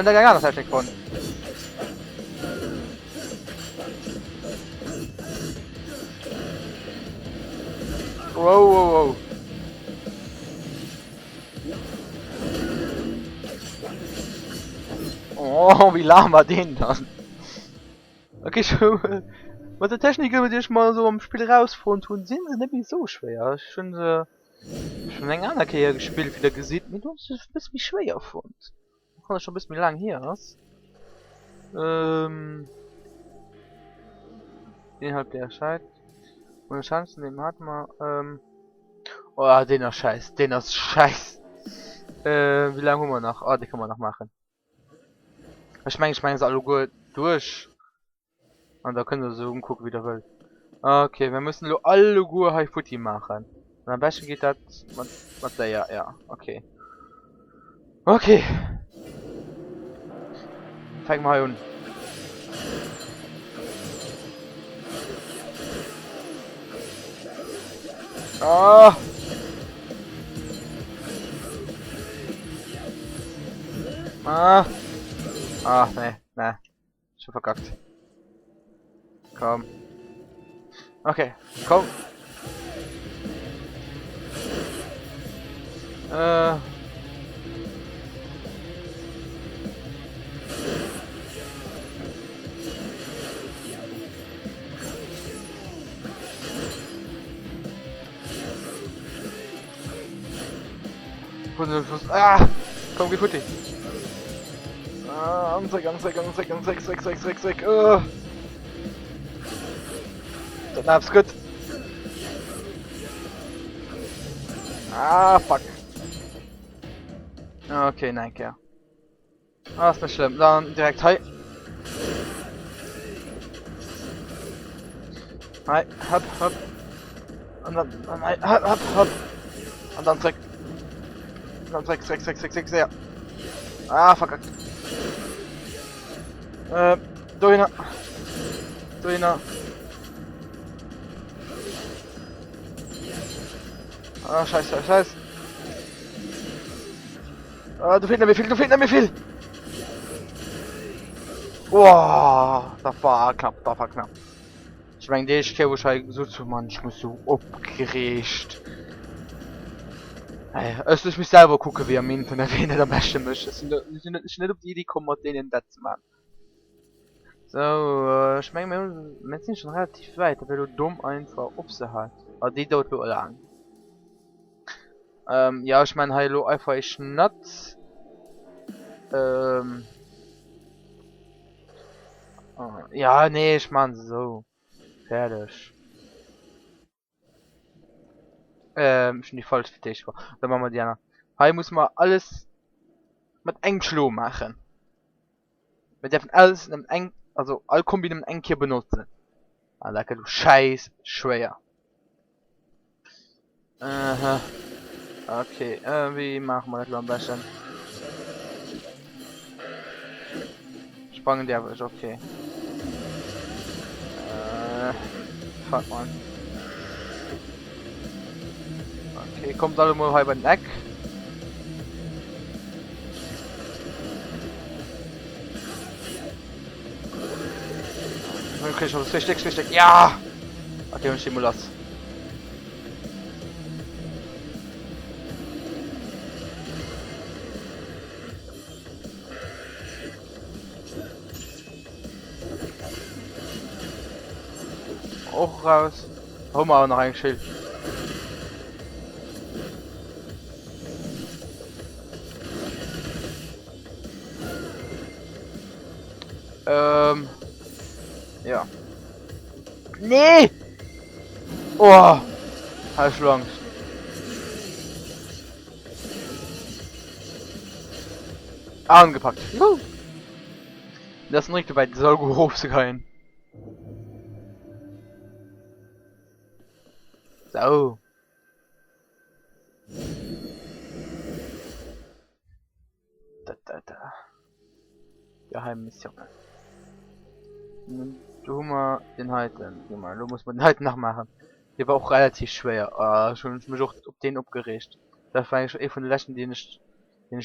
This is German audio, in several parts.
dann der gar noch Technik von. Wow, wow, wow. Oh, wie lahm war den dann? Okay, schon. Mit der Technik, die ich mal so im Spiel rausgefunden tun, sind sie nicht so schwer. Schon länger an der gespielt, wieder gesehen. Mir tut es ein bisschen schwer gefunden. Kann schon ein bisschen lang hier ist. Innerhalb der Scheit. Und Chancen, den hat man, oh, den ist scheiß. Den ist scheiß. Wie lange haben wir noch? Oh, die kann man noch machen. Ich meine, es alle gut durch. Und da können wir so umgucken, wie der will. Okay, wir müssen nur alle gut High Footy machen. Und am besten geht das mit der, ja, okay. Okay. Fang mal an. Ah! Ah! Ah, ne. Schon verkackt. Komm. Okay, komm. Ah! Komm, geh Futti. Ah, Anzeig. Dann hab's gut. Ah, fuck. Okay, nein, ja. Ah, ist nicht schlimm. Dann direkt hi. Hi, hopp. Und dann hi, hopp. Und dann zack. Und dann zack, ja. Ah, verkackt. Du hin. Ah, scheiße. Ah, du fehlt mir viel. Wow, das war knapp. Ich meine, der ist wahrscheinlich so zu manchmal so abgeregt. Es ist mich selber gucken, wie am Internet wen er am besten möchte. Ich bin nicht auf die Idee gekommen, denen das zu machen. So, ich meine, wir sind schon relativ weit, weil du dumm einfach abzuhalten. Aber die dauert nur lang. Ja, ich meine, hallo, einfach ist nicht. Ja, nee, ich meine so. Fertig. Schon die falsch für dich war. Dann machen wir die anderen. Hier muss man alles mit eng Schlo machen. Wir dürfen alles in einem eng, also all Kombi in einem eng hier benutzen. Ah, lecker, du scheiß schwer. Aha. Okay, wie machen wir das am besten? Sprangen der ist okay. Fuck man. Okay, kommt alle mal halb in den Eck. Okay, schon richtig. Ja! Okay, und schieben wir los. Auch raus. Haben wir auch noch ein Schild. Ja. Nee! Oh! Halb Angst. Angepackt. Juhu. Das ist ein richtig weit Saugehof zu gehen. So. Da. Geheimmission. Du mal den halten. Du musst man den halt nachmachen. Der war auch relativ schwer. Schon mich auch auf den abgeregt. Das war eigentlich schon von den letzten, den ich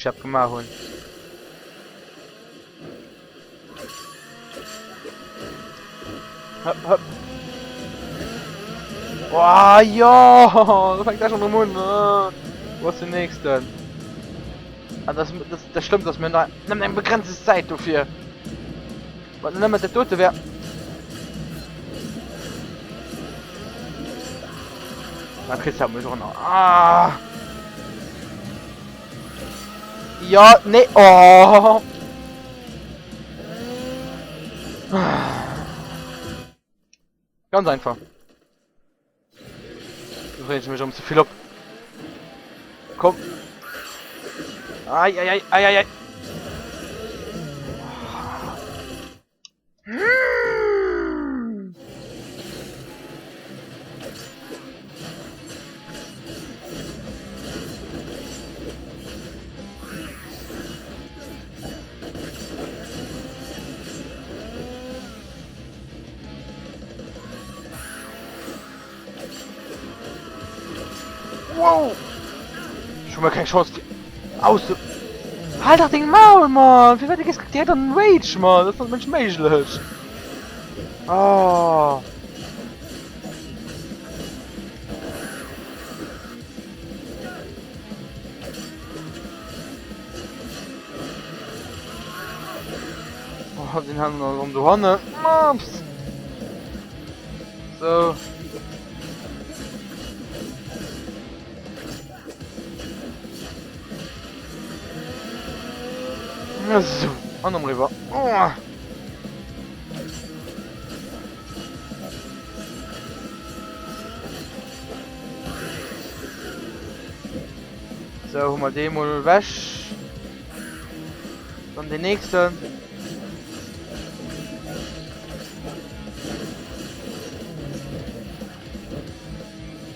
hab gemacht. Hopp, hopp. Oh, ja! Das fängt ja schon am Mund. Wo ist der nächste? Ah, das stimmt, dass wir da eine begrenzte Zeit dafür. Was denn mit der Tote wäre? Da kriegst du mich auch noch. Ah! Ja, nee. Oh! Ganz einfach. Du redest mich um zu viel ab. Komm. Ai, ai, ai, ai, ai, ai. Wow! Schon mal keine Chance. Aus. Halt doch den Maul, Mann! Wie fertig ist der dann Rage, Mann? Das ist doch nicht möglich. Oh. Oh, den haben wir noch um die Honne. Maps. So. So. Anderem River. Oh. So, mal den mal weg. Dann den nächsten.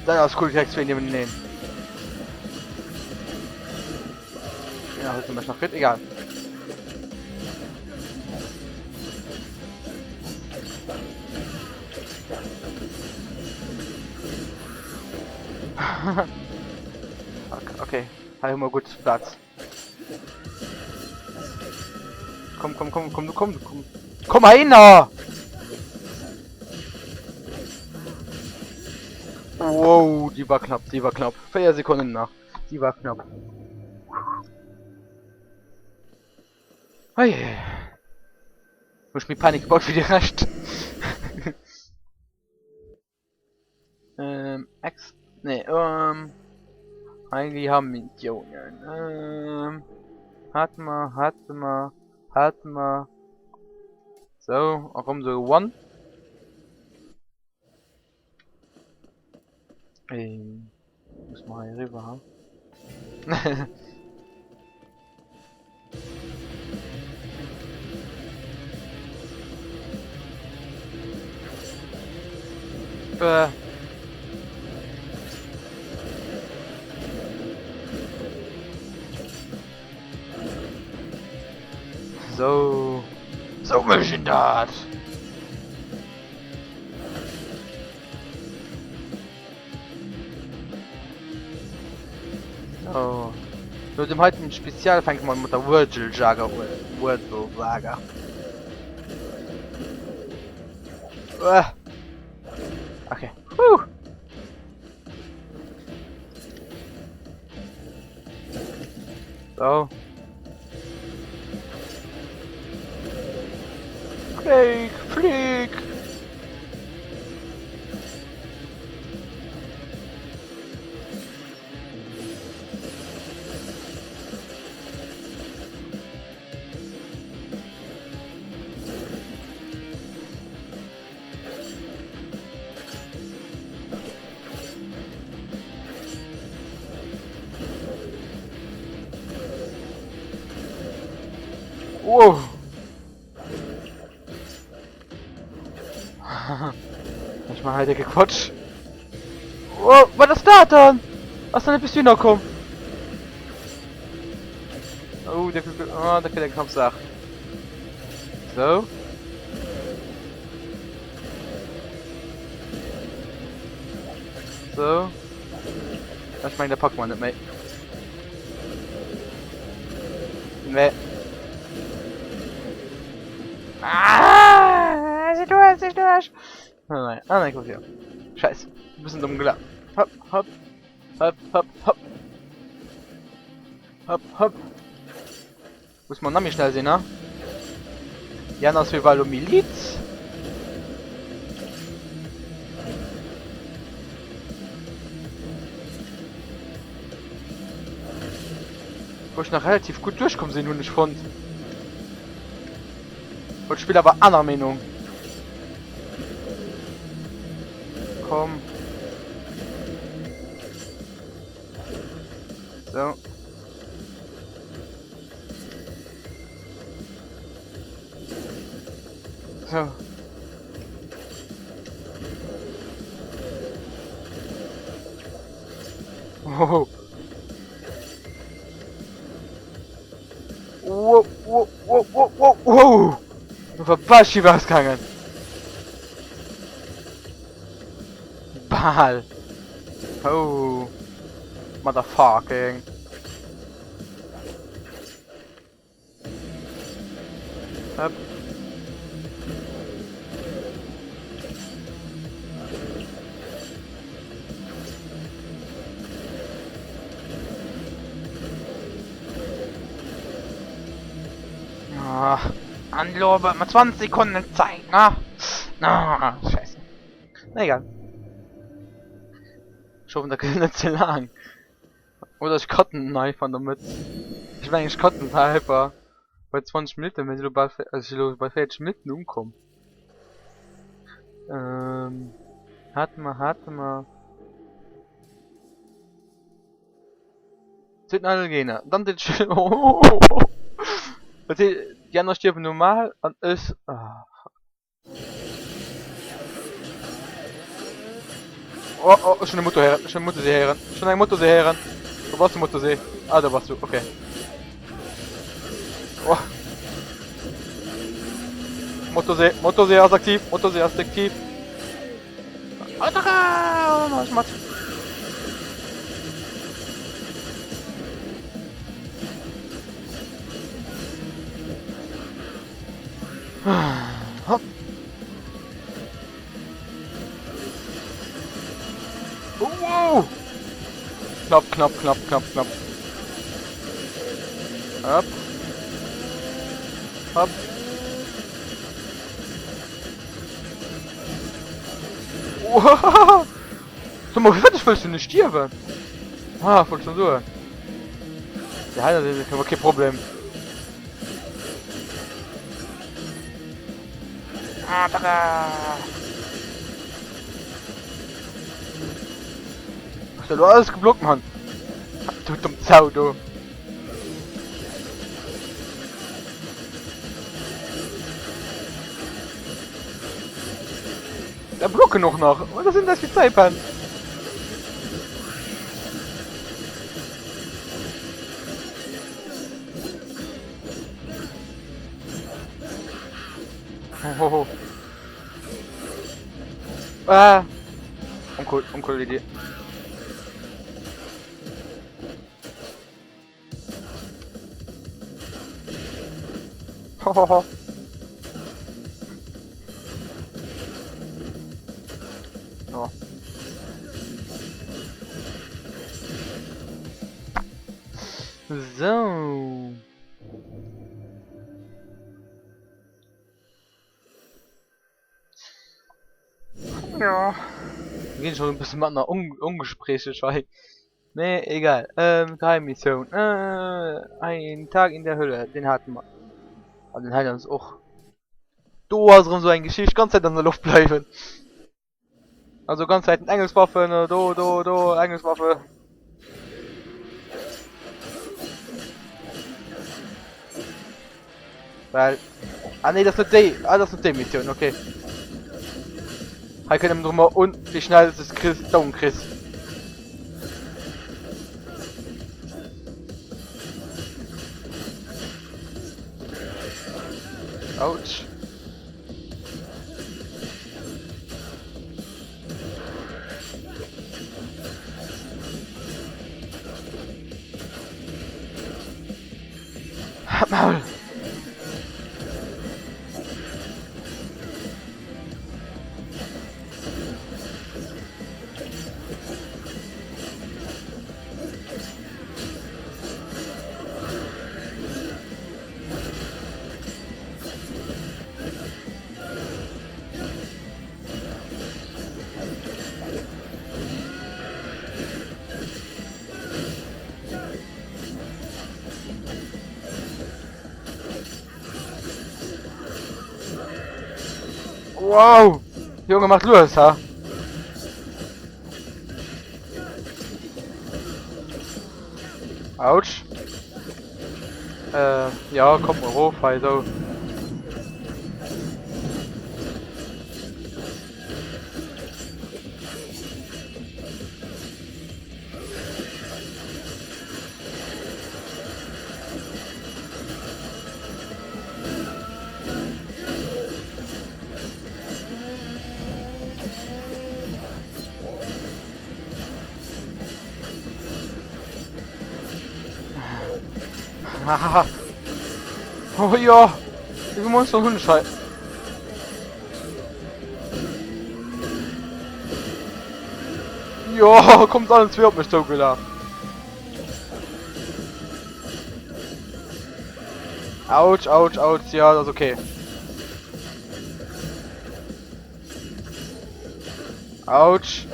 Dann ist cool, kriegst du ihn nehmen. Ja, heute sind wir noch fit, egal. Okay, halt mal gut Platz. Komm, komm, komm, komm, komm, komm. Komm mal hin da! Wow, die war knapp, die war knapp. 4 Sekunden nach. Die war knapp. Hey. Muss mir Panik gebaut für die Recht. Nee, eigentlich haben Millionen. Hat man. So, warum so one? Muss mal hier rüber haben. So. So möchte ich das. So. Nur dem heutigen Spezial fängt man mit der Virgil Jagger Virgil Lager. Okay. So. Flieg! Wow! Ich mal halt gequatscht. Wow, was ist das dann? Was denn bist du noch kommen? Oh, der kriegt der Kampfsach. So. So. Ich meine, der Pokémon nicht mehr. Nee. Ah, sie tun jetzt nicht durch. Nein, guck hier. Scheiße. Ein bisschen dumm gelaufen. Hopp, hopp. Hopp, hopp, hopp. Hopp, hopp. Muss man nämlich schnell sehen, ne? Janas für Miliz. Wo ich noch relativ gut durchkommen sehen und nicht fand. Und spiele aber anderer Meinung. Komm. So. So. Oh. Wow, wow, wow, wow, wow, wow. Verpasst was gegangen. Ball. Oh. Motherfucking. Hopp. Anlobe, mal 20 Sekunden Zeit, na? Scheiße. Na egal. Schon der nicht zu lang. Oder ich cutten einfach damit. Ich meine, ich cutten einfach bei 20 Minuten, wenn du bei 40 Minuten umkommst. Hat man. Sind alle Gene. Dann den die anderen stirben normal und ist. Oh, schon eine Motor schon eine Motorsee schon ein Motorsee. Wo warst du Motorsee? Ah, da warst du, okay. Oh. Motorsee ist aktiv, Motorsee ist aktiv. Attacke! Oh, ich mach's. Hopp. Wow! Knapp. Hopp. Hopp. Wow! So mal fertig, willst du nicht sterben? Ah, voll schon so. Ja, das ist kein Problem. Ah, da. Hast du alles geblockt, Mann? Du dumm Sau, du. Der Blocke noch. Was sind das für Zeipen? Oh. Ah. Uncool Idee. Hohoho. Oh. So. Ja. Wir gehen schon ein bisschen miteinander ungesprächig, weil. Nee, egal. Geheimmission. Ein Tag in der Hölle, den hatten wir. Aber den halten wir uns auch. Du hast so ein Geschichte, ganz Zeit an der Luft bleiben. Also ganz Zeit Engelswaffe, ne? Do, Engelswaffe. Weil. Ah ne, das ist nicht die Mission, okay. Hier können wir mal und wie schnell ist es Chris, down Chris. Autsch. Maul. Wow! Junge, macht los, ha? Autsch. Ja, kommt mal hoch, also. Hahaha. Oh ja. Wie viel Monster Hundeschei. Ja, kommt alles wieder auf mich zugelaufen. Autsch, autsch, autsch. Ja, das ist okay. Autsch.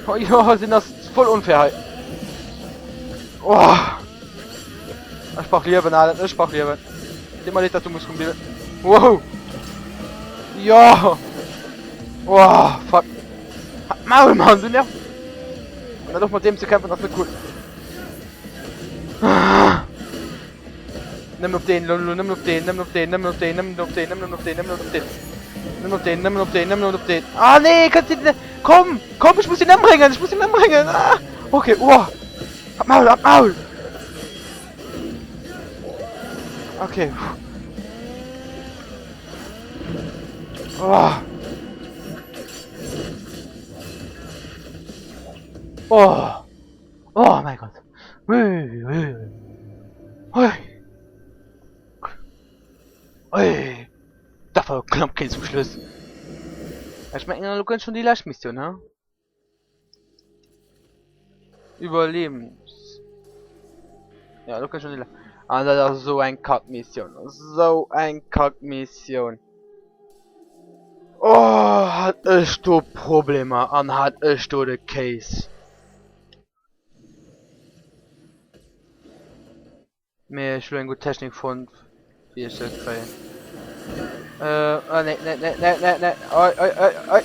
Oh ja, sind das voll unfair. Oh. Ich brauch Leben, Alter. Ich brauch Leben. Immer nicht, dass du musst rumleben. Wow. Ja. Oh, fuck. Maul, Mann, du nervst. Und dann doch mit dem zu kämpfen, das wird cool. Nimm auf den, nimm auf den, nimm auf den, nimm auf den, nimm auf den, nimm auf den, nimm auf den. Nimm auf den, nimm auf den, nimm auf den. Ah, nee, kannst du nicht. Komm, komm, ich muss ihn anbringen, ich muss ihn anbringen. Ah, okay, oh. Hab Maul, hab Maul. Okay. Oh. Oh. Oh mein Gott. Ui. Ui. Das war knapp kein zum Schluss. Ich meine, du kannst schon die Lastmission, ne? Überleben. Ja, du kannst schon die Alter, das ist so ein Kack-Mission. So ein Kack-Mission. Oh, hat echt du Probleme an hat echt du de Case. Mir ich will eine gute Technik von wie ich das kriege. Ne. Oi.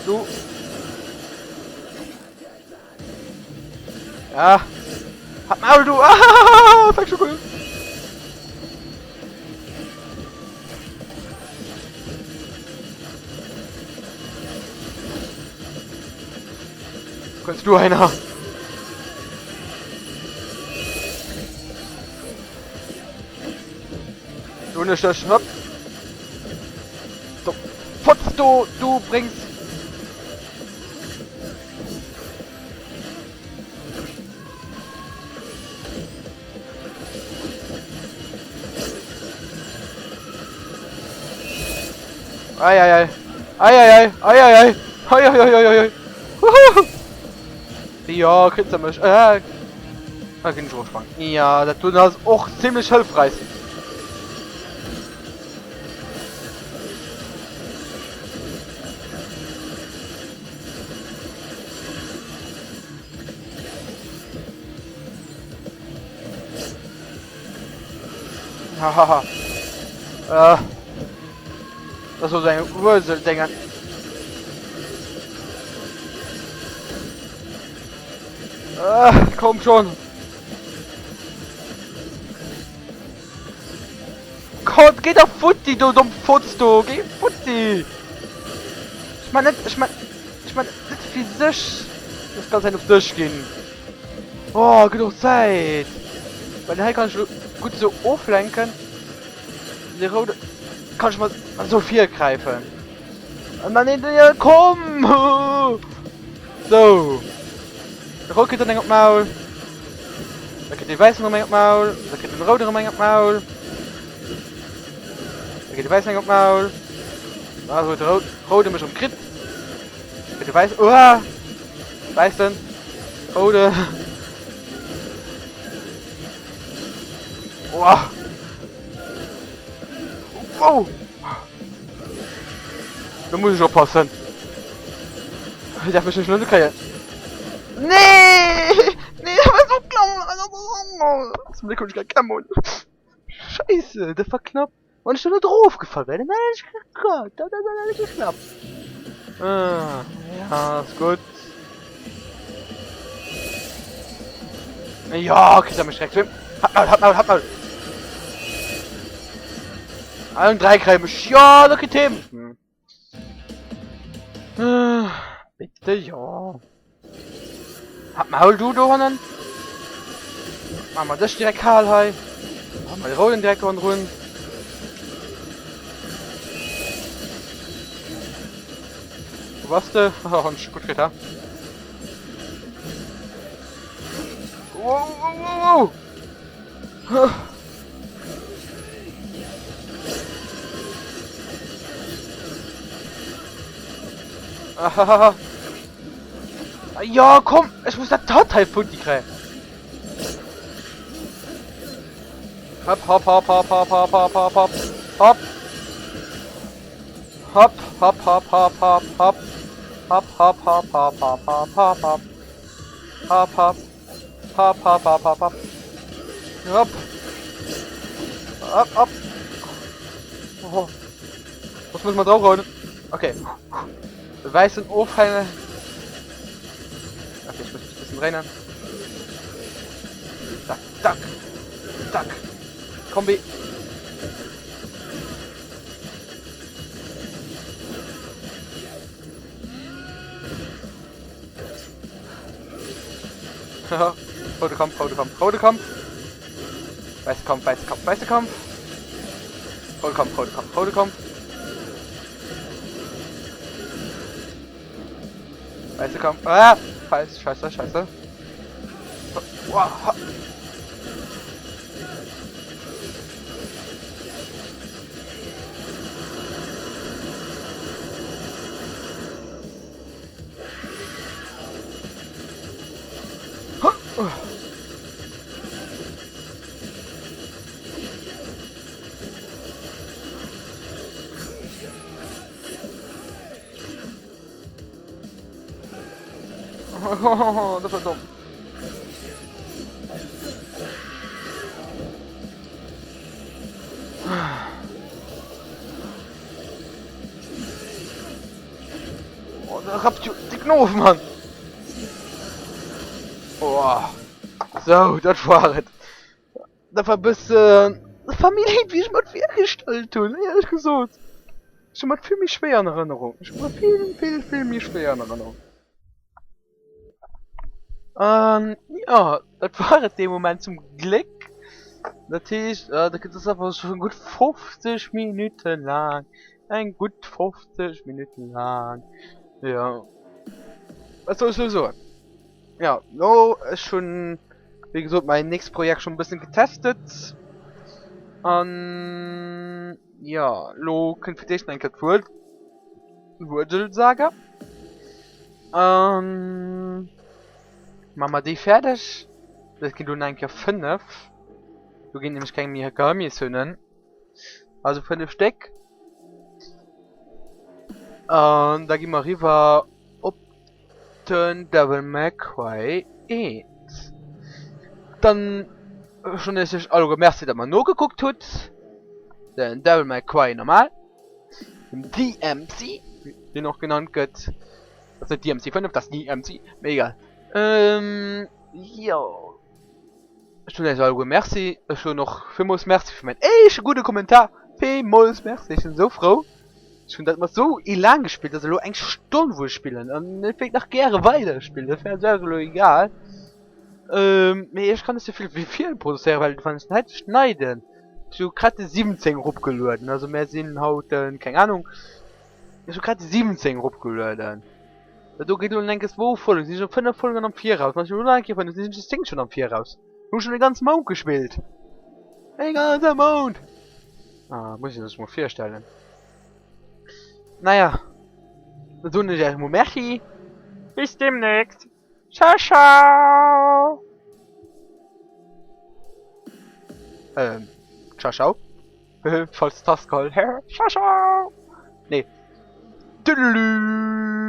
Du. Ja. Hat Maul, du. Ah, sag schon cool. Kannst du einer? Du nicht das Schnapp. So. Putz, du bringst. Ei. Ja, kriegst du mich. Da kann ich hochspringen. Ja, das tut das auch ziemlich hilfreich. Hahaha. Das war seine Urseldinger. Komm schon. Gott, geh doch Futti, du dumm Futz, du. Geh Futti. Ich meine nicht physisch. Das kann sein auf dich gehen. Oh, genug Zeit. Weil der kann ich gut so auflenken. Die rote kann ich mal so viel greifen. Und dann hinterher, komm! So. Der rote geht dann auf Maul. Dann geht die weiße noch auf Maul. Dann geht die rote noch auf Maul. Dann geht die weiße noch auf Maul. Also der rote mich umkriegt. Dann geht die weiße. Uah! Weiße. Rote. Oh. Oh. Da muss ich aufpassen. Ich darf mich nicht nur kriegen. Nee! Nee, das war so klar. zum Glück ich kein Mund. Scheiße, der war knapp. Und ich bin nur drauf gefallen. Nein, nicht geklappt. Das hat nicht geklappt. Ja, ist gut. Ja, okay, da mich schreckt. Hab mal. Allen drei Creme. Ja, da geht hin. Bitte, ja. Hab mal du Dornen. Mach mal das direkt kahl, hei. Mach mal die roten direkt und rund. Wo warst du? Oh, ein gut geht, ha? Wow. Ahaha. Ja, komm, ich muss das Torteil von die kriegen. Hopp. Hopp. Oh. Was muss man draufrollen? Okay. Weißen Aufhänge. Okay, ich muss mich ein bisschen rennen. Zack. Kombi. Rote Kampf. Weiße Kampf. Rote Kampf. Weiße Kampf. Ah! Scheiße. Wow. Oh, das war dumm. Oh, da habt ihr die Knofen, Mann. Oh. So, das war es. Das war ein bisschen Familie, wie ich mal vorgestellt tun, ehrlich gesagt. Schon mal viel mich schwer in Erinnerung. Viel mich schwer in Erinnerung. Ja, das war es dem Moment zum Glück. Natürlich, da gibt es aber schon gut 50 Minuten lang. Ein gut 50 Minuten lang. Ja. Was soll ich so sagen? Ja, no ist schon, wie gesagt, mein nächstes Projekt schon ein bisschen getestet. Ja, lo könnt für dich ein Wurzelsaga. Machen wir die fertig. Das geht nun eigentlich 5. Du gehen nämlich keine Megami-Sünden. Also 5 Stück. Und da gehen wir rüber ob den Devil May Cry 1. Dann schon ist es also gemerkt, dass man nur geguckt hat. Den Devil May Cry normal. Den DMC, wie noch genannt wird. Das ist DMC 5, das DMC. Mega. Ja. Schon ist also merci. Schon noch vielmals merci für mein gute Kommentar. Vielmals merci. Ich bin so froh. Schon dass man so lang gespielt, also eigentlich Stunden wohl spielen. Und ich will noch gerne weiter spielen. Das wäre sehr so egal. Ich kann nicht so viel wie viel produzieren, weil ich kann es nicht schneiden. Ich habe gerade 17 rumgeladen. Also mehr Sinn hauten, keine Ahnung. Ich habe gerade 17 rumgeladen. Du geht und denkst, wo voll? Sie schon 5 Folgen am 4 raus. Manchmal nur ein von das Ding schon am 4 raus. Du hast schon den ganzen Mond gespielt. Den ganzen Mond. Ah, muss ich das mal vorstellen. Naja. Dann tun wir erstmal merci. Bis demnächst. Ciao. Ciao. Falls das Call. Ciao. Nee. Tüdelü.